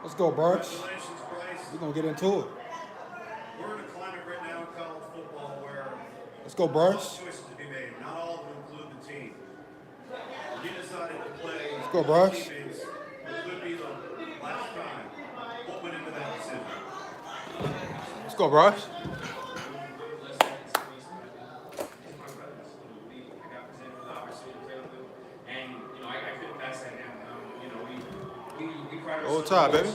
Let's go, Bryce. Congratulations, Bryce. We're going to get into it. We're in a climate right now in college football where Let's go, tough Bryce. choices to be made. Not all of them include the team. You decided to play Let's go, Bryce. teammates. It could be the last time. What went into that decision? Let's go, Bryce. Roll Tide, baby.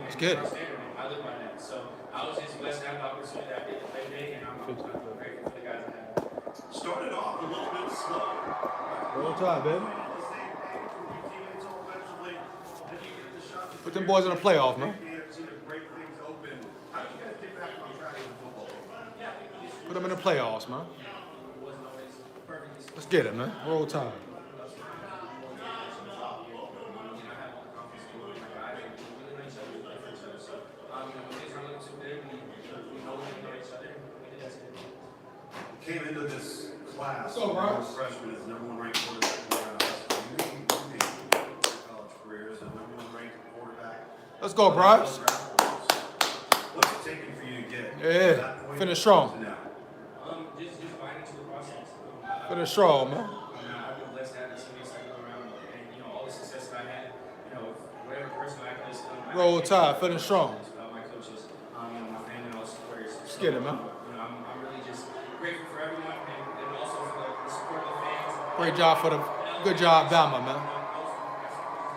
Let's get it. I live by that. So I was just blessed to have the opportunity that I did to play today, and I'm grateful for the guys I have. Started off a little bit slow. Roll Tide, baby. On the same page with your teammates offensively. Then you get the shot. Put them boys in the playoff, man. To break things open. How do you guys get back on track in the football? Put them in the playoffs, man. Let's get it, man. Roll Tide. Came into this class Go, Bryce. freshman as number one ranked quarterback in the college careers and number one ranked quarterback. Let's go, Bryce. What's it taking for you to get Yeah, that point finish strong. to now? Just buying into the process. Finish strong, man. I've been blessed to have the teammates that go around, and all the success that I had, whatever personal accolades. Roll Tide. Finish strong. My coaches, my family, and all the supporters. Let's get it, man. I'm really just grateful for everyone, and also for the support of the fans. Great job for the good job, Bama, man.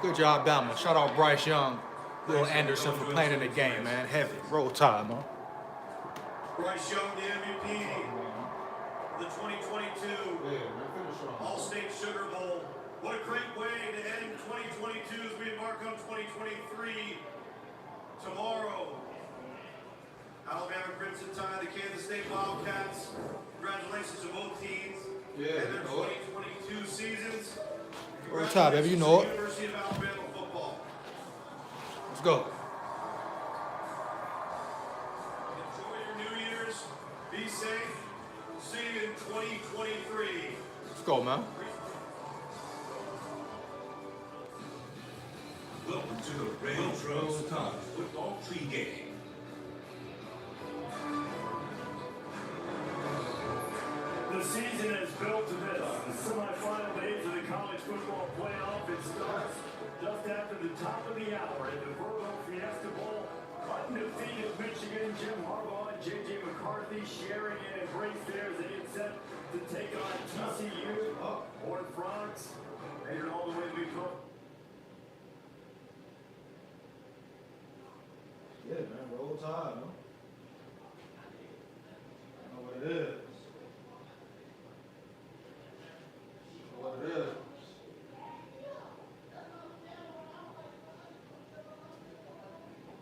Good job, Bama. Shout out Bryce Young, Will Anderson for playing in the game, man. Heavy. Roll Tide, man. Bryce Young, the MVP of the 2022 All-State Sugar Bowl. What a great way to end 2022 as we embark on 2023. Tomorrow, Alabama Crimson Tide, the Kansas State Wildcats. Congratulations to both teams and their 2022 seasons. Roll Tide, baby. You know it. University of Alabama football. Let's go. Enjoy your New Year's. Be safe. See you in 2023. Let's go, man. Welcome to the Railroad College Football Pregame. The season has built to this. The semifinal days of the college football playoff. It starts just after the top of the hour at the Virgo Fiesta Bowl. Undefeated Michigan, Jim Harbaugh, and J.J. McCarthy sharing an embrace there as they get set to take on TCU, Horned Frogs, made it all the way to be pro. Yeah, man. Roll Tide, man. I know what it is. I know what it is.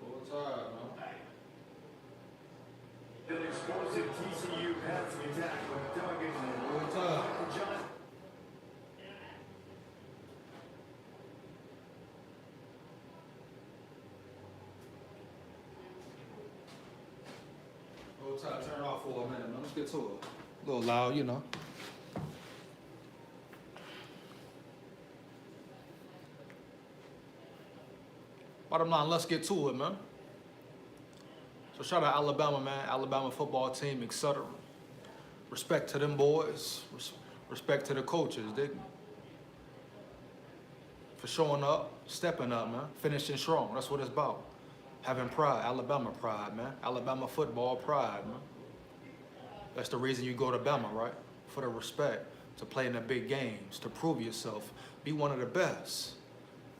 Roll Tide, man. An explosive TCU passing attack with Duggan and Roll Tide. John. Roll Tide. Turn it off for a minute, man. Let's get to it. A little loud, you know. Bottom line, let's get to it, man. So shout out Alabama, man. Alabama football team, etc. Respect to them boys. Respect to the coaches. For showing up, stepping up, man. Finishing strong. That's what it's about. Having pride. Alabama pride, man. Alabama football pride, man. That's the reason you go to Bama, right? For the respect. To play in the big games. To prove yourself. Be one of the best.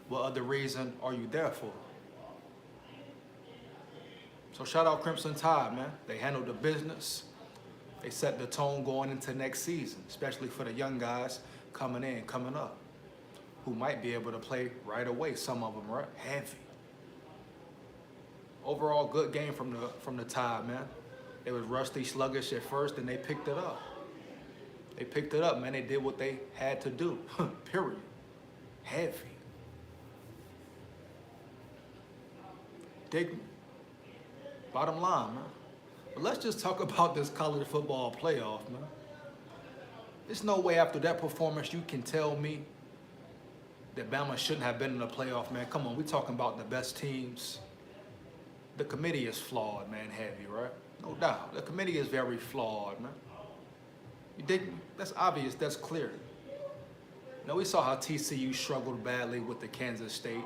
What other reason are you there for? So shout out Crimson Tide, man. They handled the business. They set the tone going into next season, especially for the young guys coming in, coming up, who might be able to play right away. Some of them, right? Heavy. Overall, good game from the Tide, man. They was rusty, sluggish at first, and they picked it up. They picked it up, man. They did what they had to do. Period. Heavy. Dig me. Bottom line, man. But let's just talk about this college football playoff, man. There's no way after that performance you can tell me that Bama shouldn't have been in the playoff, man. Come on, we talking about the best teams. The committee is flawed, man, heavy, right? No doubt. The committee is very flawed, man. You dig me? That's obvious, that's clear. Now, we saw how TCU struggled badly with the Kansas State,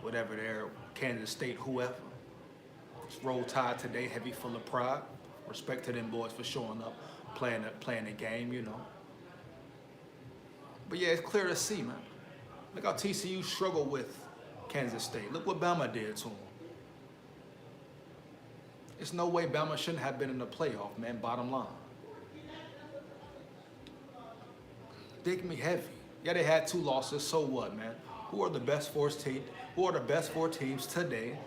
whatever they're, Kansas State, whoever. It's Roll Tide today, heavy, full of pride. Respect to them boys for showing up, playing the game, you know. But yeah, it's clear to see, man. Look how TCU struggled with Kansas State. Look what Bama did to them. There's no way Bama shouldn't have been in the playoff, man, bottom line. Dig me heavy. Yeah, they had 2 losses, so what, man? Who are the best 4 teams? Who are the best 4 teams today,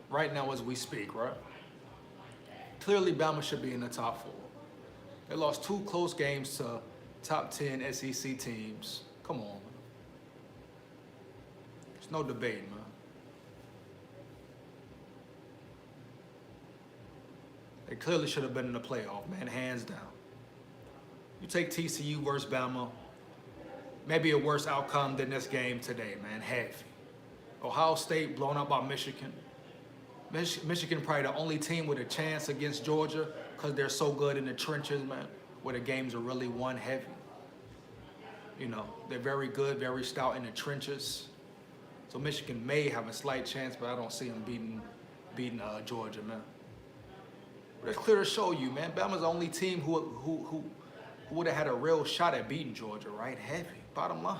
right now as we speak, right? Clearly, Bama should be in the top 4. They lost 2 close games to top 10 SEC teams. Come on, man. There's no debate, man. They clearly should have been in the playoff, man, hands down. You take TCU versus Bama, maybe a worse outcome than this game today, man, heavy. Ohio State blown out by Michigan. Michigan probably the only team with a chance against Georgia because they're so good in the trenches, man, where the games are really won heavy. You know, they're very good, very stout in the trenches. So Michigan may have a slight chance, but I don't see them beating Georgia, man. But it's clear to show you, man, Bama's the only team who would have had a real shot at beating Georgia, right? Heavy, bottom line.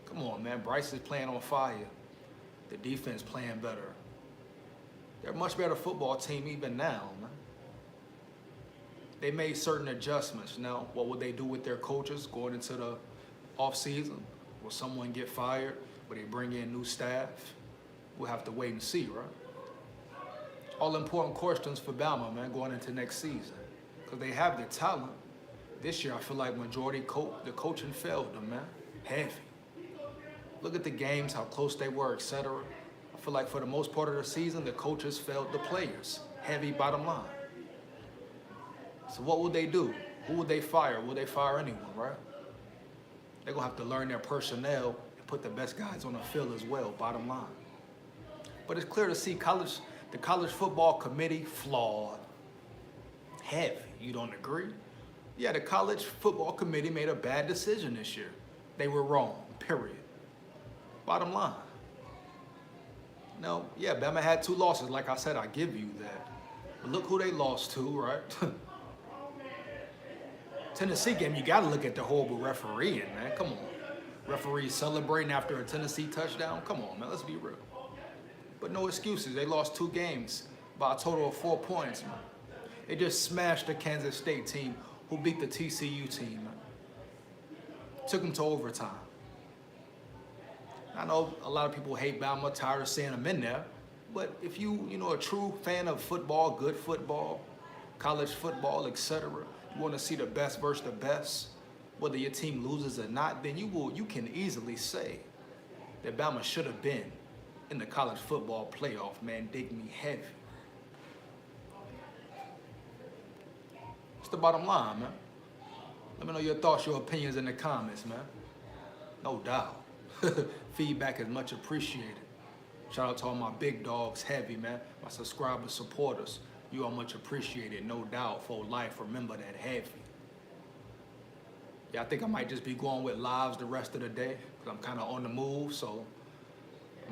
Come on, man. Bryce is playing on fire. The defense playing better. They're a much better football team even now, man. They made certain adjustments. Now, what would they do with their coaches going into the offseason? Will someone get fired? Will they bring in new staff? We'll have to wait and see, right? All important questions for Bama, man, going into next season. Because they have the talent. This year, I feel like majority the coaching failed them, man. Heavy. Look at the games, how close they were, etc. I feel like for the most part of the season, the coaches failed the players. Heavy bottom line. So what would they do? Who would they fire? Will they fire anyone, right? They're going to have to learn their personnel and put the best guys on the field as well, bottom line. But it's clear to see the college football committee flawed. Heavy. You don't agree? Yeah, the college football committee made a bad decision this year. They were wrong, period. Bottom line. No, yeah, Bama had 2 losses. Like I said, I give you that. But look who they lost to, right? Tennessee game, you got to look at the horrible refereeing, man. Come on. Referees celebrating after a Tennessee touchdown. Come on, man. Let's be real. But no excuses. They lost 2 games by a total of 4 points, man. They just smashed the Kansas State team who beat the TCU team, man. Took them to overtime. I know a lot of people hate Bama, tired of seeing them in there. But if you a true fan of football, good football, college football, etc., you want to see the best versus the best, whether your team loses or not, then you can easily say that Bama should have been in the college football playoff, man. Dig me heavy. It's the bottom line, man. Let me know your thoughts, your opinions in the comments, man. No doubt. Feedback is much appreciated. Shout out to all my big dogs, heavy, man. My subscribers, supporters. You are much appreciated, no doubt, for life. Remember that, heavy. Yeah, I think I might just be going with lives the rest of the day because I'm kind of on the move, so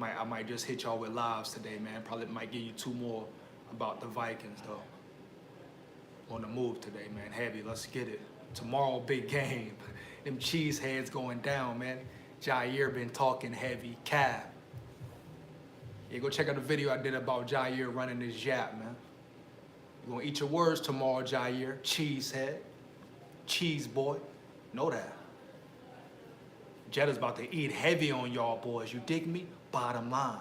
I might just hit y'all with lives today, man. Probably might give you 2 more about the Vikings, though. On the move today, man. Heavy, let's get it. Tomorrow, big game. Them cheeseheads going down, man. Jaire been talking heavy. Cap. Yeah, go check out the video I did about Jaire running his yap, man. You're going to eat your words tomorrow, Jaire. Cheesehead. Cheese boy. Know that. Jetta's about to eat heavy on y'all boys. You dig me? Bottom line.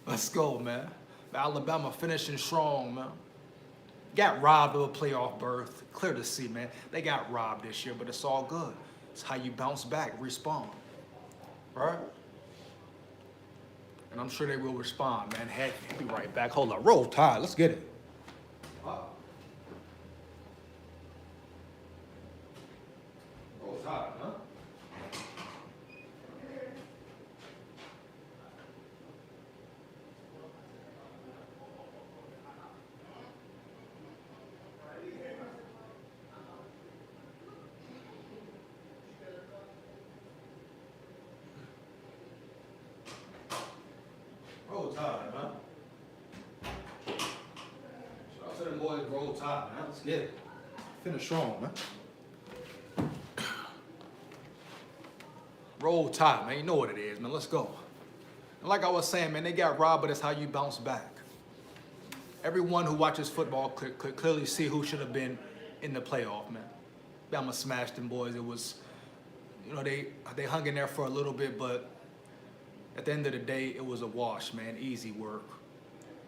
Let's go, man. Alabama finishing strong, man. Got robbed of a playoff berth. Clear to see, man. They got robbed this year, but it's all good. It's how you bounce back, respond. Right? And I'm sure they will respond, man. Heck, be right back. Hold up. Roll Tide. Let's get it. Roll Tide, huh? Tide, man. Let's get it. Finish strong, man. Roll Tide, man. You know what it is, man. Let's go. And like I was saying, man, they got robbed, but it's how you bounce back. Everyone who watches football could clearly see who should have been in the playoff, man. Bama smashed them boys. It was, you know, they hung in there for a little bit, but at the end of the day, it was a wash, man. Easy work.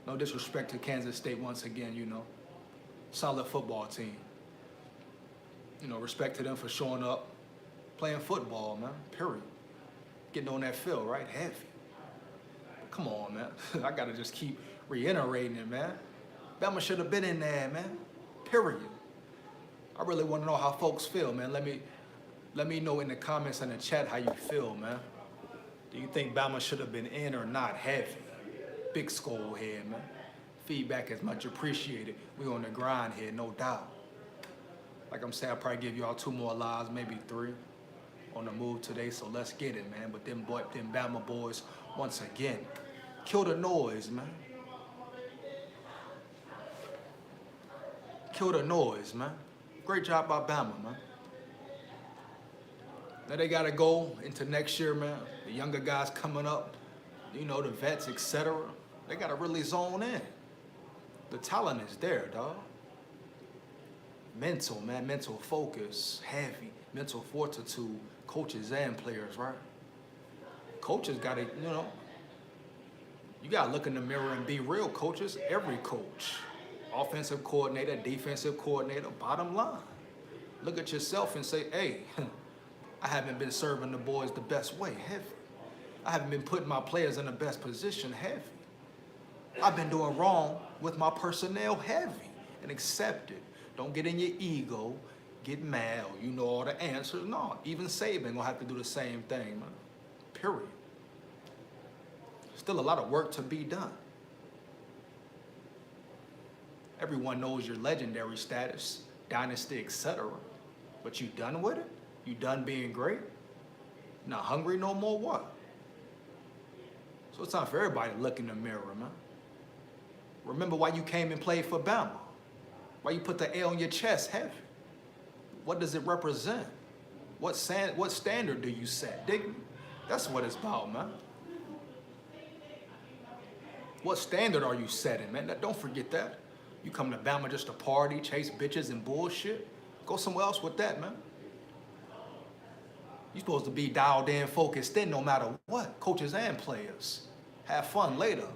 No disrespect to Kansas State once again, you know. Solid football team. You know, respect to them for showing up, playing football, man, period. Getting on that field, right? Heavy. Come on, man. I got to just keep reiterating it, man. Bama should have been in there, man, period. I really want to know how folks feel, man. Let me know in the comments and the chat how you feel, man. Do you think Bama should have been in or not? Heavy. Big skull head, man. Feedback is much appreciated. We on the grind here, no doubt. Like I'm saying, I'll probably give y'all 2 more lives, maybe 3 on the move today, so let's get it, man. But them Bama boys, once again, kill the noise, man. Kill the noise, man. Great job by Bama, man. Now they got to go into next year, man. The younger guys coming up, you know, the vets, etc. They got to really zone in. The talent is there, dog. Mental, man, mental focus, heavy, mental fortitude, coaches and players, right? Coaches got to, you know, you got to look in the mirror and be real, coaches. Every coach, offensive coordinator, defensive coordinator, bottom line. Look at yourself and say, hey, I haven't been serving the boys the best way, heavy. I haven't been putting my players in the best position, heavy. I've been doing wrong with my personnel, heavy, and accept it. Don't get in your ego, get mad, or you know all the answers. No, even Saban gonna have to do the same thing, man. Period. Still a lot of work to be done. Everyone knows your legendary status, dynasty, etc. But you done with it? You done being great? Not hungry no more, what? So it's time for everybody to look in the mirror, man. Remember why you came and played for Bama. Why you put the A on your chest heavy? What does it represent? What standard do you set? Dig me? That's what it's about, man. What standard are you setting, man? Don't forget that. You come to Bama just to party, chase bitches and bullshit? Go somewhere else with that, man. You're supposed to be dialed in, focused in no matter what, coaches and players. Have fun later.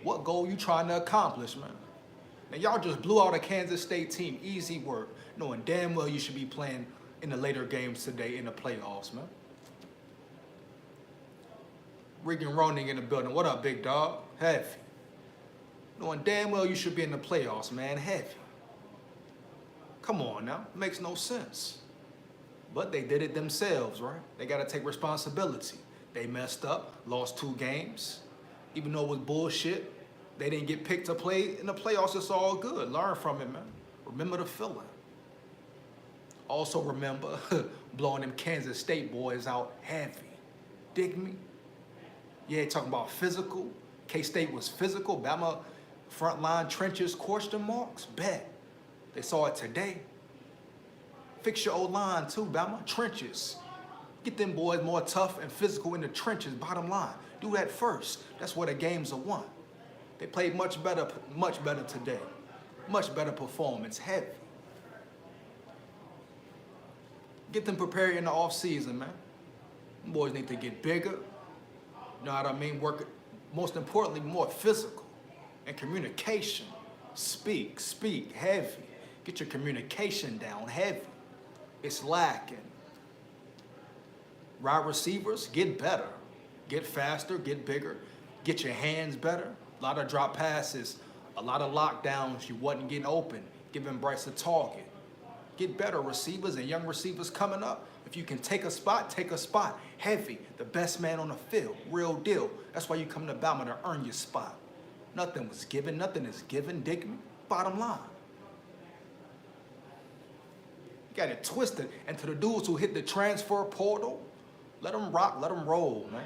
What goal you trying to accomplish, man? And y'all just blew out a Kansas State team. Easy work. Knowing damn well you should be playing in the later games today in the playoffs, man. Regan Roning in the building. What up, big dog? Heavy. Knowing damn well you should be in the playoffs, man. Heavy. Come on now. It makes no sense. But they did it themselves, right? They got to take responsibility. They messed up, lost 2 games. Even though it was bullshit, they didn't get picked to play in the playoffs. It's all good. Learn from it, man. Remember the feeling. Also remember blowing them Kansas State boys out heavy. Dig me? Yeah, talking about physical. K-State was physical. Bama frontline trenches, question marks. Bet. They saw it today. Fix your old line too, Bama. Trenches. Get them boys more tough and physical in the trenches, bottom line. Do that first. That's where the games are won. They played much better today. Much better performance, heavy. Get them prepared in the off season, man. Them boys need to get bigger. You know what I mean? Work, most importantly, more physical and communication. Speak, heavy. Get your communication down, heavy. It's lacking. Wide receivers, get better. Get faster, get bigger. Get your hands better. A lot of drop passes, a lot of lockdowns. You wasn't getting open, giving Bryce a target. Get better receivers and young receivers coming up. If you can take a spot, take a spot. Heavy, the best man on the field, real deal. That's why you come to Bama to earn your spot. Nothing was given, nothing is given, dig me? Bottom line. You got it twisted. And to the dudes who hit the transfer portal, let them rock, let them roll, man.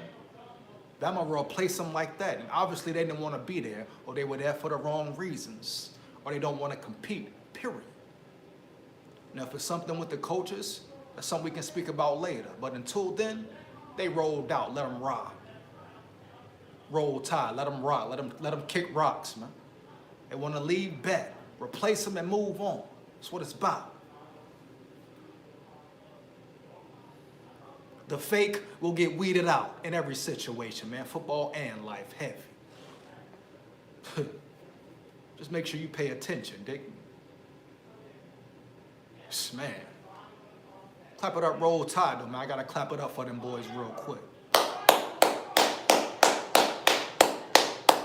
Bama will replace them like that. And obviously they didn't want to be there, or they were there for the wrong reasons, or they don't want to compete, period. Now, if it's something with the coaches, that's something we can speak about later. But until then, they rolled out. Let them rock. Roll Tide. Let them rock. Let them kick rocks, man. They want to leave, bet. Replace them and move on. That's what it's about. The fake will get weeded out in every situation, man. Football and life, heavy. Just make sure you pay attention, dig? Man. Clap it up, Roll Tide, though, man. I got to clap it up for them boys real quick.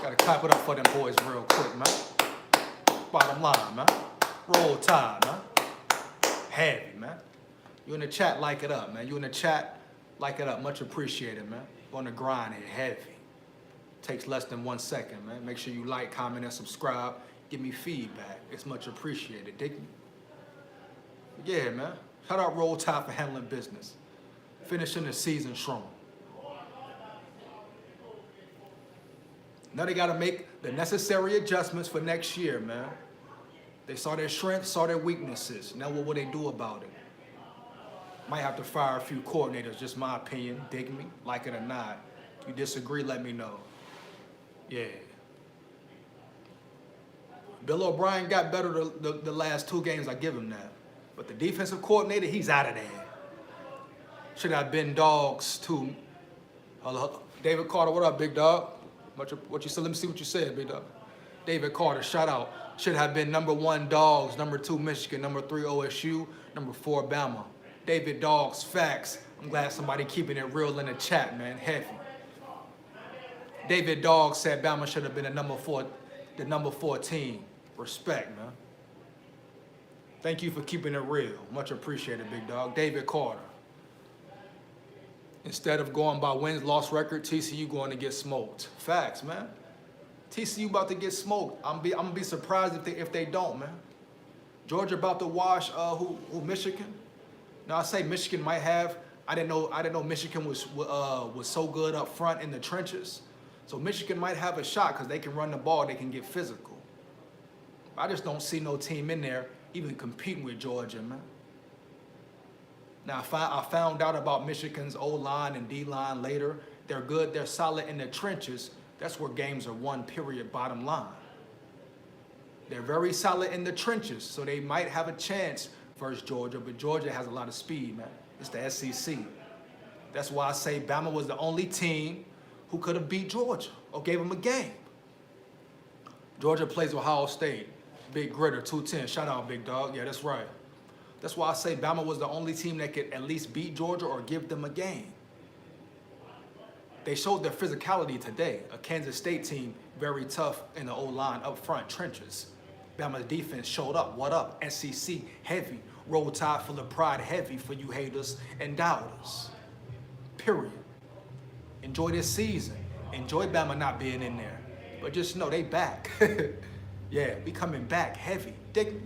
Got to clap it up for them boys real quick, man. Bottom line, man. Roll Tide, man. Heavy, man. You in the chat, like it up, man. You in the chat, like it up. Much appreciated, man. On the grind here, heavy. Takes less than 1 second, man. Make sure you like, comment, and subscribe. Give me feedback. It's much appreciated, dig me? Yeah, man. Shout out Roll Tide for handling business. Finishing the season strong. Now they got to make the necessary adjustments for next year, man. They saw their strengths, saw their weaknesses. Now what will they do about it? Might have to fire a few coordinators, just my opinion. Dig me? Like it or not. If you disagree, let me know. Yeah. Bill O'Brien got better the last 2 games, I give him that. But the defensive coordinator, he's out of there. Should have been dogs too. David Carter, what up, big dog? What you said? Let me see what you said, big dog. David Carter, shout out. Should have been #1 Dogs, #2 Michigan, #3 OSU, #4 Bama. David Dogs, facts. I'm glad somebody keeping it real in the chat, man. Heavy. David Dogs said Bama should have been the number 14. Respect, man. Thank you for keeping it real. Much appreciated, big dog. David Carter. Instead of going by wins-loss record, TCU going to get smoked. Facts, man. TCU about to get smoked. I'm gonna be surprised if they don't, man. Georgia about to wash who Michigan. Now I say Michigan might have. I didn't know Michigan was so good up front in the trenches. So Michigan might have a shot because they can run the ball. They can get physical. I just don't see no team in there even competing with Georgia, man. Now, I found out about Michigan's O-line and D-line later. They're good. They're solid in the trenches. That's where games are won, period, bottom line. They're very solid in the trenches, so they might have a chance versus Georgia, but Georgia has a lot of speed, man. It's the SEC. That's why I say Bama was the only team who could have beat Georgia or gave them a game. Georgia plays Ohio State. Big Gritter, 210. Shout out, big dog. Yeah, that's right. That's why I say Bama was the only team that could at least beat Georgia or give them a game. They showed their physicality today. A Kansas State team, very tough in the O-line, up front, trenches. Bama's defense showed up. What up? SEC, heavy. Roll Tide full of pride, heavy for you haters and doubters. Period. Enjoy this season. Enjoy Bama not being in there. But just know they back. Yeah, we coming back heavy. Dig me?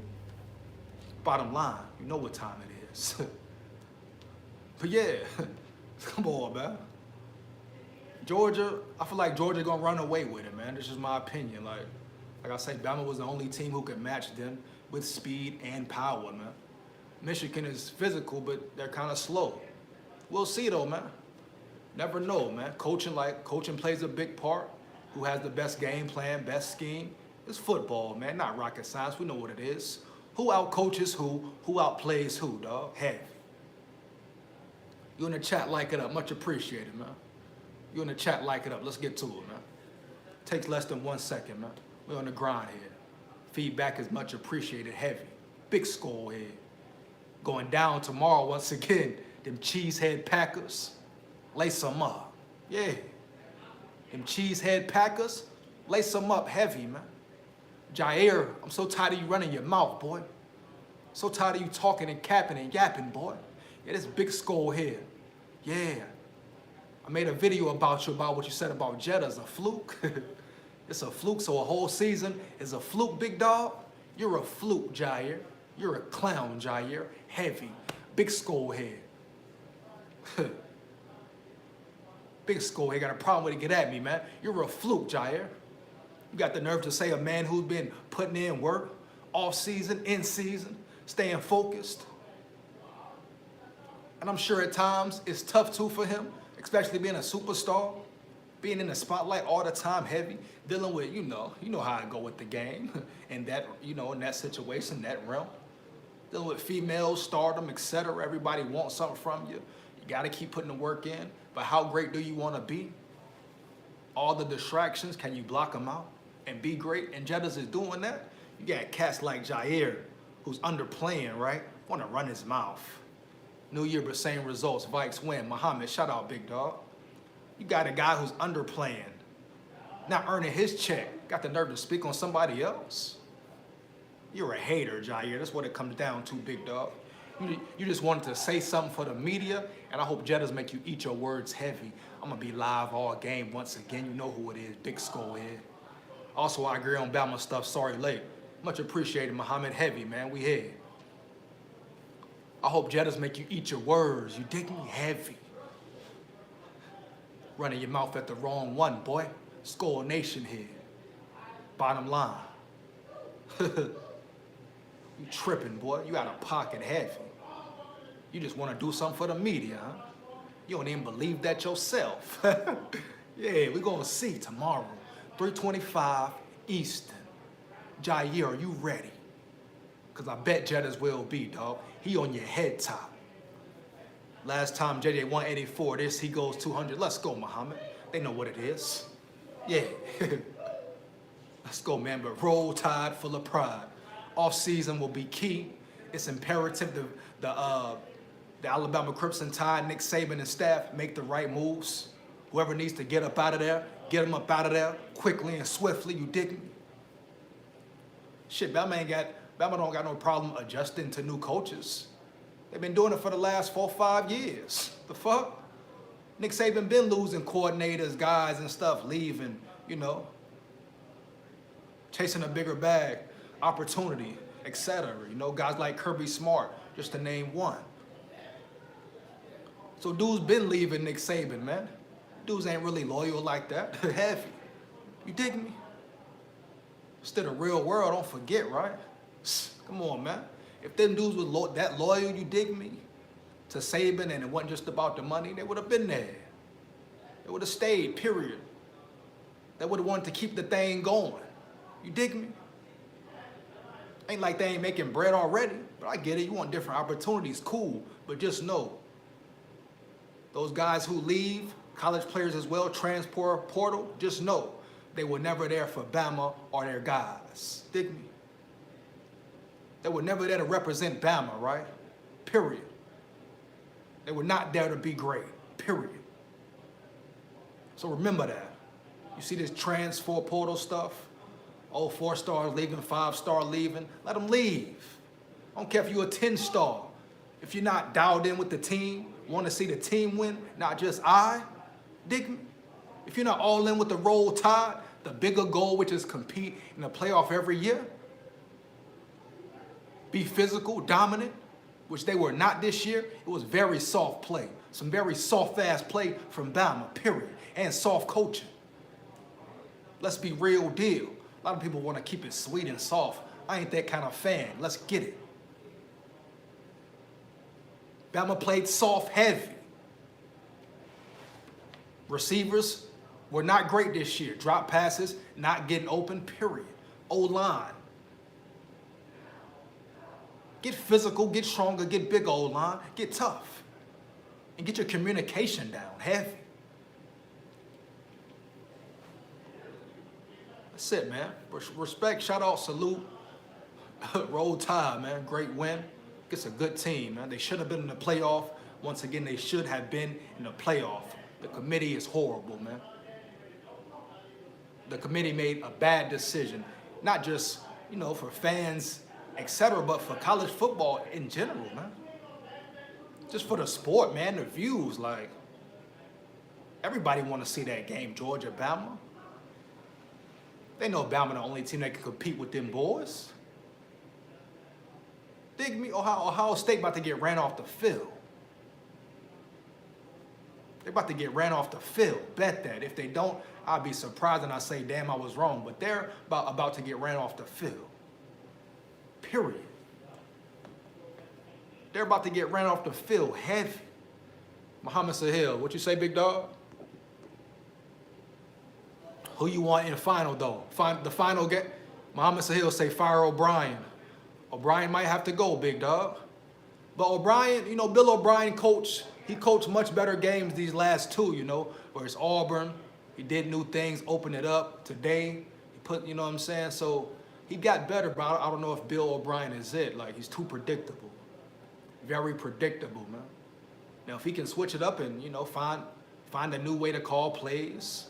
Bottom line, you know what time it is. But yeah, come on, man. Georgia, I feel like Georgia gonna run away with it, man. This is my opinion. Like I say, Bama was the only team who could match them with speed and power, man. Michigan is physical, but they're kind of slow. We'll see though, man. Never know, man. Coaching plays a big part. Who has the best game plan, best scheme? It's football, man. Not rocket science. We know what it is. Who out coaches who outplays who, dog? Heavy. You in the chat, like it up. Much appreciated, man. You in the chat, like it up. Let's get to it, man. Takes less than 1 second, man. We're on the grind here. Feedback is much appreciated, heavy. Big score here. Going down tomorrow once again. Them Cheesehead Packers. Lace them up. Yeah. Them Cheesehead Packers. Lace them up heavy, man. JAIRE, I'm so tired of you running your mouth, boy. So tired of you talking and capping and yapping, boy. Yeah, this big skull here. Yeah. I made a video about what you said about Jetta's a fluke. It's a fluke, so a whole season is a fluke, big dog. You're a fluke, JAIRE. You're a clown, JAIRE. Heavy. Big skull head. Big skull head got a problem with it. Get at me, man. You're a fluke, JAIRE. You got the nerve to say a man who's been putting in work off season, in season, staying focused. And I'm sure at times it's tough too for him, especially being a superstar, being in the spotlight all the time, heavy, dealing with, you know how I go with the game, and that, in that situation, that realm, dealing with females, stardom, etc. Everybody wants something from you. You got to keep putting the work in. But how great do you want to be? All the distractions, can you block them out and be great? And Jettas is doing that. You got cats like JAIRE, who's underplaying, right? Want to run his mouth. New year, but same results. Vikes win. Muhammad, shout out, big dog. You got a guy who's underplaying, not earning his check. Got the nerve to speak on somebody else. You're a hater, JAIRE. That's what it comes down to, big dog. You just wanted to say something for the media, and I hope Jettas make you eat your words heavy. I'm going to be live all game once again. You know who it is, Big Skull Head. Also, I agree on Bama stuff. Sorry, late. Much appreciated, Muhammad. Heavy, man. We here. I hope Jettas make you eat your words. You dig me? Heavy. Running your mouth at the wrong one, boy. Skull Nation here. Bottom line. You tripping, boy. You out of pocket heavy. You just want to do something for the media, huh? You don't even believe that yourself. Yeah, we're going to see tomorrow. 3:25 Eastern. JAIRE, are you ready? Because I bet Jettas will be, dog. He on your head top. Last time JJ 184, this he goes 200. Let's go, Muhammad. They know what it is. Yeah. Let's go, man. But roll tide full of pride. Off season will be key. It's imperative the Alabama Crimson Tide, Nick Saban and staff make the right moves. Whoever needs to get up out of there, get them up out of there quickly and swiftly. You dig me? Shit, Bama don't got no problem adjusting to new coaches. They've been doing it for the last 4 or 5 years. The fuck? Nick Saban been losing coordinators, guys and stuff, leaving, chasing a bigger bag, opportunity, etc. Guys like Kirby Smart, just to name one. So dudes been leaving Nick Saban, man. Dudes ain't really loyal like that. Heavy. You dig me? Still the real world, don't forget, right? Come on, man. If them dudes was that loyal, you dig me, to Saban, and it wasn't just about the money, they would have been there. They would have stayed, period. They would have wanted to keep the thing going. You dig me? Ain't like they ain't making bread already, but I get it. You want different opportunities, cool. But just know, those guys who leave, college players as well, transport portal, just know they were never there for Bama or their guys. Dig me? They were never there to represent Bama, right? Period. They were not there to be great, period. So remember that. You see this transfer portal stuff? Oh, 4-star leaving, 5-star leaving. Let them leave. I don't care if you're a 10-star. If you're not dialed in with the team, want to see the team win, not just dig me? If you're not all in with the roll tide, the bigger goal, which is compete in the playoff every year, be physical, dominant, which they were not this year. It was very soft play. Some very soft-ass play from Bama, period. And soft coaching. Let's be real deal. A lot of people want to keep it sweet and soft. I ain't that kind of fan. Let's get it. Bama played soft heavy. Receivers were not great this year. Drop passes, not getting open, period. O-line. Get physical, get stronger, get bigger O-line, get tough. And get your communication down, heavy. That's it, man. Respect, shout out, salute. Roll Tide, man. Great win. It's a good team, man. They should have been in the playoff. Once again, they should have been in the playoff. The committee is horrible, man. The committee made a bad decision. Not just, for fans, etc., but for college football in general, man. Just for the sport, man, the views, like, everybody want to see that game, Georgia, Bama. They know Bama the only team that can compete with them boys. Dig me? Ohio State about to get ran off the field. They're about to get ran off the field. Bet that. If they don't, I'd be surprised and I say, damn, I was wrong. But they're about to get ran off the field. period. They're about to get ran off the field heavy. Muhammad Sahil, what you say, big dog? Who you want in the final, though? The final game, Muhammad Sahil say fire O'Brien. O'Brien might have to go, big dog. But O'Brien, you know, Bill O'Brien he coached much better games these last two, you know, where it's Auburn. He did new things, opened it up today. He put, you know what I'm saying? So he got better, but I don't know if Bill O'Brien is it. Like, he's too predictable. Very predictable, man. Now, if he can switch it up and, you know, find a new way to call plays,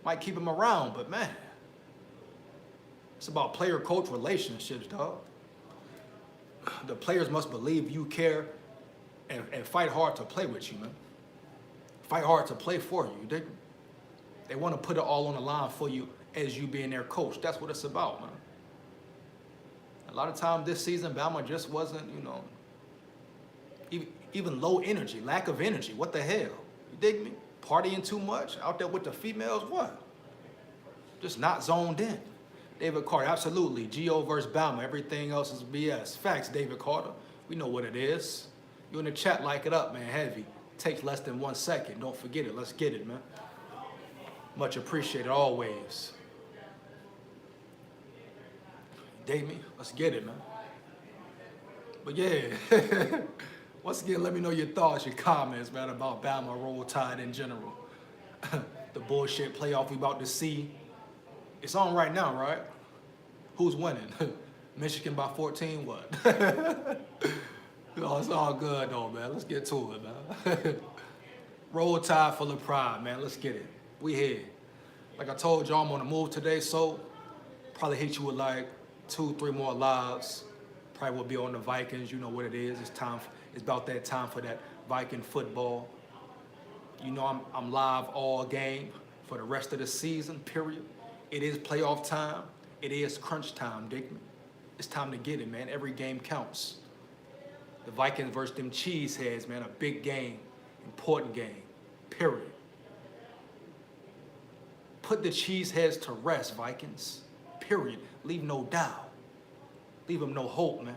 might keep him around, but man, it's about player-coach relationships, dog. The players must believe you care and fight hard to play with you, man. Fight hard to play for you, dig? They want to put it all on the line for you as you being their coach. That's what it's about, man. A lot of times this season, Bama just wasn't, you know, even low energy, lack of energy. What the hell? You dig me? Partying too much out there with the females, what? Just not zoned in. David Carter, absolutely. Geo versus Bama. Everything else is BS. Facts, David Carter. We know what it is. You in the chat, like it up, man. Heavy. Takes less than 1 second. Don't forget it. Let's get it, man. Much appreciated always. Dig me? Let's get it, man. But yeah. Once again, let me know your thoughts, your comments, man, about Bama Roll Tide in general. The bullshit playoff we about to see. It's on right now, right? Who's winning? Michigan by 14, what? Oh, it's all good though, man. Let's get to it, man. Roll Tide full of pride, man. Let's get it. We here. Like I told you, I'm on the move today, so probably hit you with like 2-3 more lives. Probably will be on the Vikings. You know what it is. It's time. It's about that time for that Viking football. You know I'm live all game for the rest of the season, period. It is playoff time. It is crunch time, dig me? It's time to get it, man. Every game counts. The Vikings versus them Cheeseheads, man. A big game, important game, period. Put the Cheeseheads to rest, Vikings, period. Leave no doubt. Leave them no hope, man.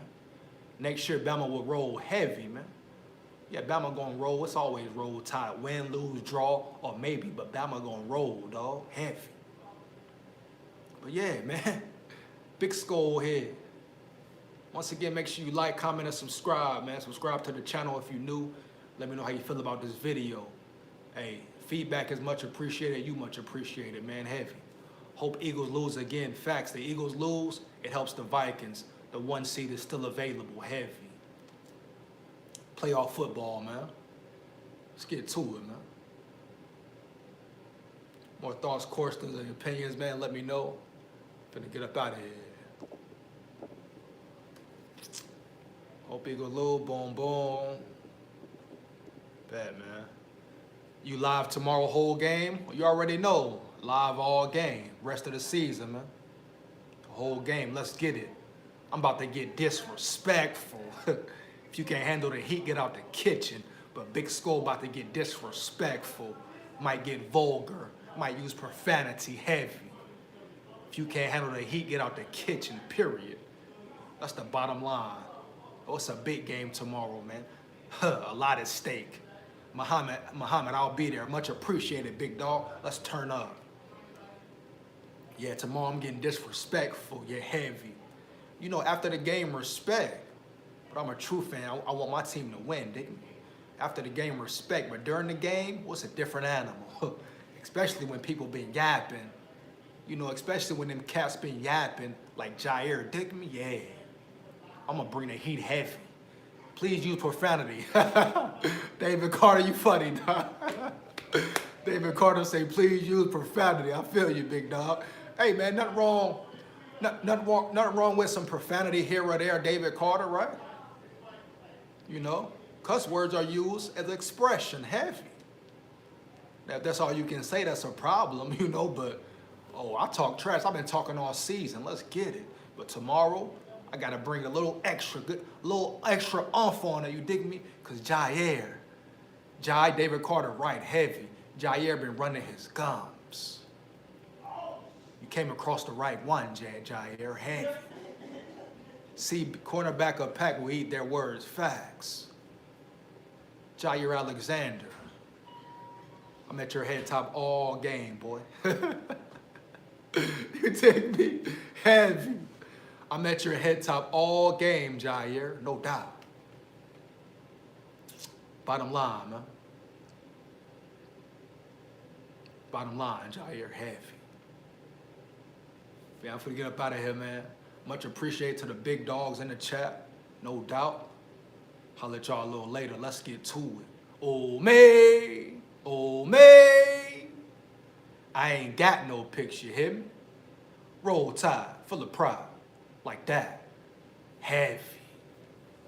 Next year, Bama will roll heavy, man. Yeah, Bama gonna roll. It's always Roll Tide. Win, lose, draw, or maybe, but Bama gonna roll, dog. Heavy. But yeah, man. Big skull head. Once again, make sure you like, comment, and subscribe, man. Subscribe to the channel if you're new. Let me know how you feel about this video. Hey, feedback is much appreciated. You much appreciated, man. Heavy. Hope Eagles lose again. Facts. The Eagles lose, it helps the Vikings. The 1 seed is still available. Heavy. Playoff football, man. Let's get to it, man. More thoughts, questions, and opinions, man. Let me know. Finna get up out of here. Hope Eagles lose. Boom, boom. Bad, man. You live tomorrow whole game? You already know. Live all game. Rest of the season, man. The whole game. Let's get it. I'm about to get disrespectful. If you can't handle the heat, get out the kitchen. But Big Skull about to get disrespectful. Might get vulgar. Might use profanity heavy. If you can't handle the heat, get out the kitchen, period. That's the bottom line. Oh, it's a big game tomorrow, man. A lot at stake. Muhammad, I'll be there. Much appreciated, big dog. Let's turn up. Yeah, tomorrow I'm getting disrespectful. You're heavy. You know, after the game, respect. But I'm a true fan. I want my team to win, dig me? After the game, respect. But during the game, what's a different animal? Especially when people been yapping. You know, especially when them cats been yapping like Jaire, dig me? Yeah. I'm going to bring the heat heavy. Please use profanity. David Carter, you funny, dog. David Carter say, please use profanity. I feel you, big dog. Hey, man, nothing wrong. Nothing wrong with some profanity here or there, David Carter, right? You know, cuss words are used as expression, heavy. Now, if that's all you can say, that's a problem, you know, but, oh, I talk trash. I've been talking all season. Let's get it. But tomorrow, I got to bring a little extra oomph on it, you dig me? Because Jaire, David Carter, right, heavy. Jaire been running his gums. You came across the right one, Jaire, heavy. See, cornerback of pack will eat their words. Facts. Jaire Alexander. I'm at your head top all game, boy. You take me heavy. I'm at your head top all game, Jaire. No doubt. Bottom line, man. Bottom line, Jaire, heavy. Yeah, I'm finna get up out of here, man. Much appreciated to the big dogs in the chat. No doubt. Holler at y'all a little later. Let's get to it. Oh, me. Oh, me. I ain't got no picture, hear me? Roll Tide, full of pride. Like that. Heavy.